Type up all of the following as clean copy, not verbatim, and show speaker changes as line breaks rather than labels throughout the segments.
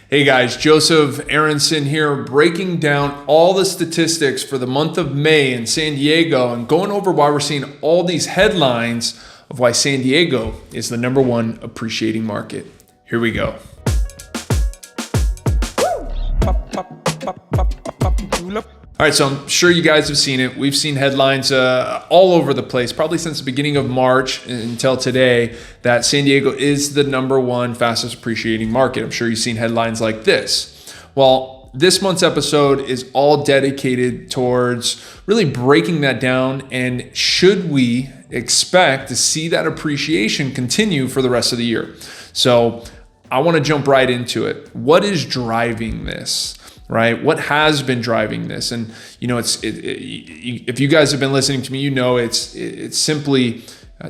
Hey guys, Joseph Aronson here, breaking down all the statistics for the month of May in San Diego and going over why we're seeing all these headlines of why San Diego is the number one appreciating market. Here we go. All right, so I'm sure you guys have seen it. We've seen headlines all over the place, probably since the beginning of March until today, that San Diego is the number one fastest appreciating market. I'm sure you've seen headlines like this. Well, this month's episode is all dedicated towards really breaking that down, and should we expect to see that appreciation continue for the rest of the year? So I want to jump right into it. What is driving this? Right? What has been driving this? And you know, if you guys have been listening to me, you know it's simply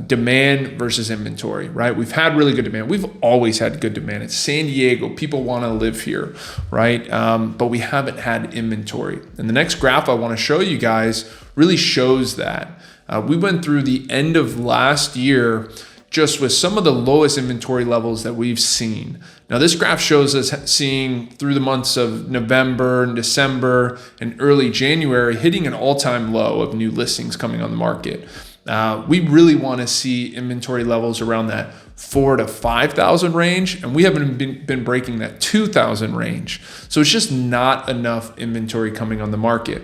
demand versus inventory, right? We've had really good demand. We've always had good demand. It's San Diego. People want to live here, right? But we haven't had inventory. And the next graph I want to show you guys really shows that. We went through the end of last year just with some of the lowest inventory levels that we've seen. Now, this graph shows us seeing through the months of November and December and early January hitting an all-time low of new listings coming on the market. We really want to see inventory levels around that 4,000 to 5,000 range, and we haven't been breaking that 2,000 range. So it's just not enough inventory coming on the market.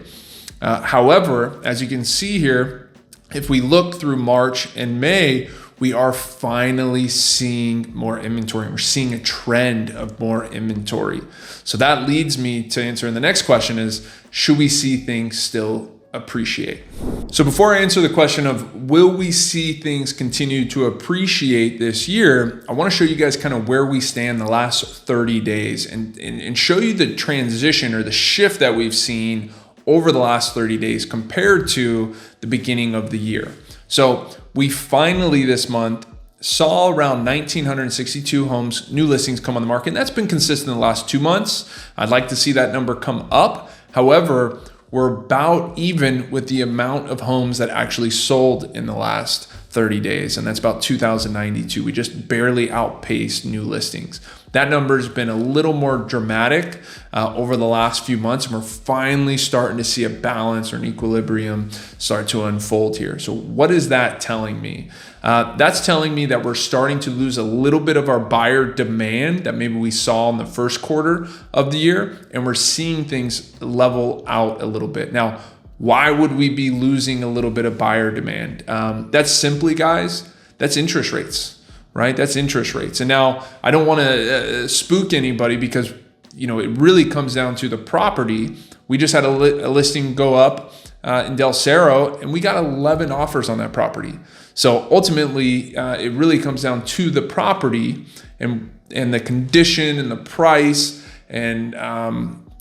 However, as you can see here, if we look through March and May, we are finally seeing more inventory. We're seeing a trend of more inventory. So that leads me to answering the next question is, should we see things still appreciate? So before I answer the question of will we see things continue to appreciate this year, I want to show you guys kind of where we stand the last 30 days and show you the transition or the shift that we've seen over the last 30 days compared to the beginning of the year. So we finally this month saw around 1,962 homes, new listings come on the market. And that's been consistent in the last 2 months. I'd like to see that number come up. However, we're about even with the amount of homes that actually sold in the last 30 days. And that's about 2,092. We just barely outpaced new listings. That number has been a little more dramatic over the last few months, and we're finally starting to see a balance or an equilibrium start to unfold here. So what is that telling me? That's telling me that we're starting to lose a little bit of our buyer demand that maybe we saw in the first quarter of the year, and we're seeing things level out a little bit. Now, why would we be losing a little bit of buyer demand? That's simply, guys, that's interest rates. Right? That's interest rates. And now I don't want to spook anybody because, you know, it really comes down to the property. We just had a listing go up in Del Cerro, and we got 11 offers on that property. So ultimately, it really comes down to the property and the condition and the price and,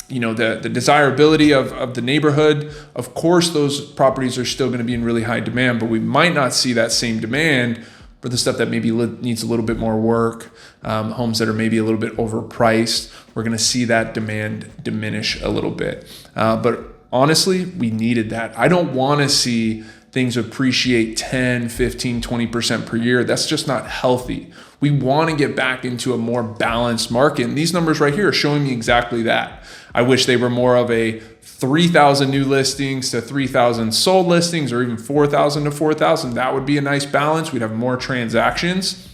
you know, the desirability of the neighborhood. Of course, those properties are still going to be in really high demand, but we might not see that same demand for the stuff that maybe needs a little bit more work, homes that are maybe a little bit overpriced. We're going to see that demand diminish a little bit. But honestly, we needed that. I don't want to see things appreciate 10, 15, 20% per year. That's just not healthy. We want to get back into a more balanced market. And these numbers right here are showing me exactly that. I wish they were more of a 3,000 new listings to 3,000 sold listings, or even 4,000 to 4,000. That would be a nice balance. We'd have more transactions.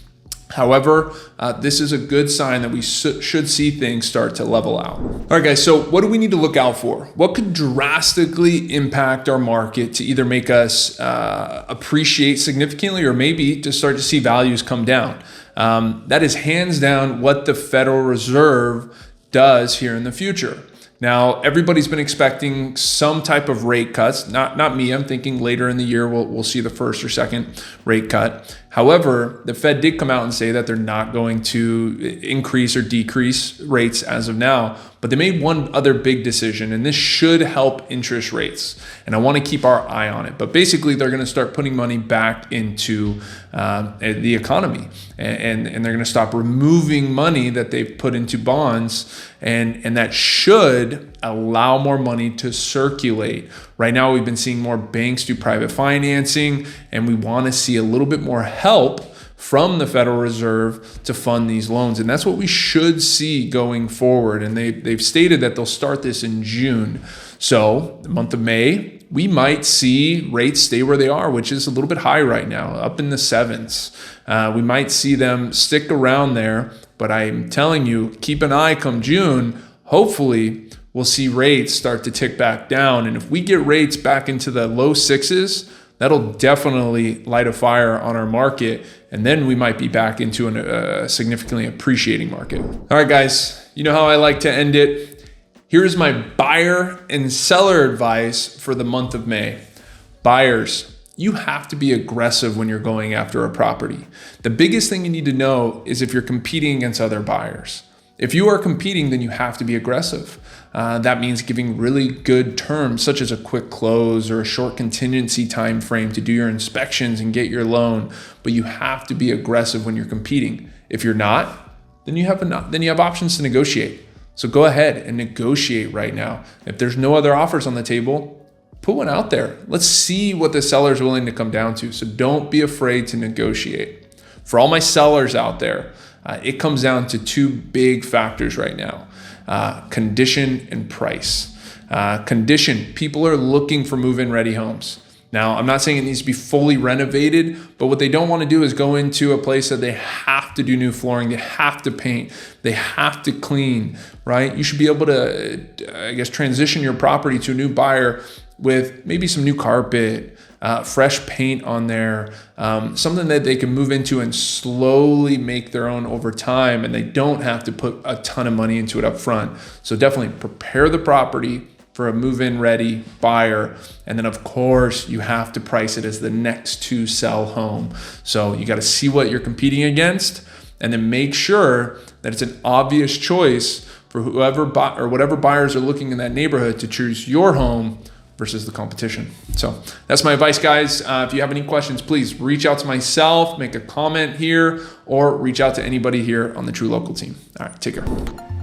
However, this is a good sign that we should see things start to level out. All right, guys, so what do we need to look out for? What could drastically impact our market to either make us appreciate significantly or maybe to start to see values come down? That is hands down what the Federal Reserve does here in the future. Now, everybody's been expecting some type of rate cuts. Not me. I'm thinking later in the year we'll see the first or second rate cut. However, the Fed did come out and say that they're not going to increase or decrease rates as of now. But they made one other big decision, and this should help interest rates. And I want to keep our eye on it. But basically, they're going to start putting money back into the economy. And they're going to stop removing money that they've put into bonds. And that should allow more money to circulate. Right now, we've been seeing more banks do private financing, and we want to see a little bit more help from the Federal Reserve to fund these loans. And that's what we should see going forward. And they've stated that they'll start this in June. So the month of May, we might see rates stay where they are, which is a little bit high right now, up in the 7s. We might see them stick around there, but I'm telling you, keep an eye come June. Hopefully we'll see rates start to tick back down. And if we get rates back into the low 6s, that'll definitely light a fire on our market. And then we might be back into a significantly appreciating market. All right, guys, you know how I like to end it. Here's my buyer and seller advice for the month of May. Buyers, you have to be aggressive when you're going after a property. The biggest thing you need to know is if you're competing against other buyers. If you are competing, then you have to be aggressive. That means giving really good terms, such as a quick close or a short contingency time frame to do your inspections and get your loan. But you have to be aggressive when you're competing. If you're not, then you have options to negotiate. So go ahead and negotiate right now. If there's no other offers on the table, put one out there. Let's see what the seller's willing to come down to. So don't be afraid to negotiate. For all my sellers out there, it comes down to two big factors right now, condition and price. Condition, people are looking for move-in ready homes. Now, I'm not saying it needs to be fully renovated, but what they don't want to do is go into a place that they have to do new flooring, they have to paint, they have to clean, right? You should be able to, transition your property to a new buyer with maybe some new carpet, fresh paint on there, something that they can move into and slowly make their own over time, and they don't have to put a ton of money into it up front. So definitely prepare the property for a move-in ready buyer. And then of course you have to price it as the next to sell home. So you got to see what you're competing against and then make sure that it's an obvious choice for whatever buyers are looking in that neighborhood to choose your home versus the competition. So that's my advice, guys. If you have any questions, please reach out to myself, make a comment here, or reach out to anybody here on the True Local team. All right, take care.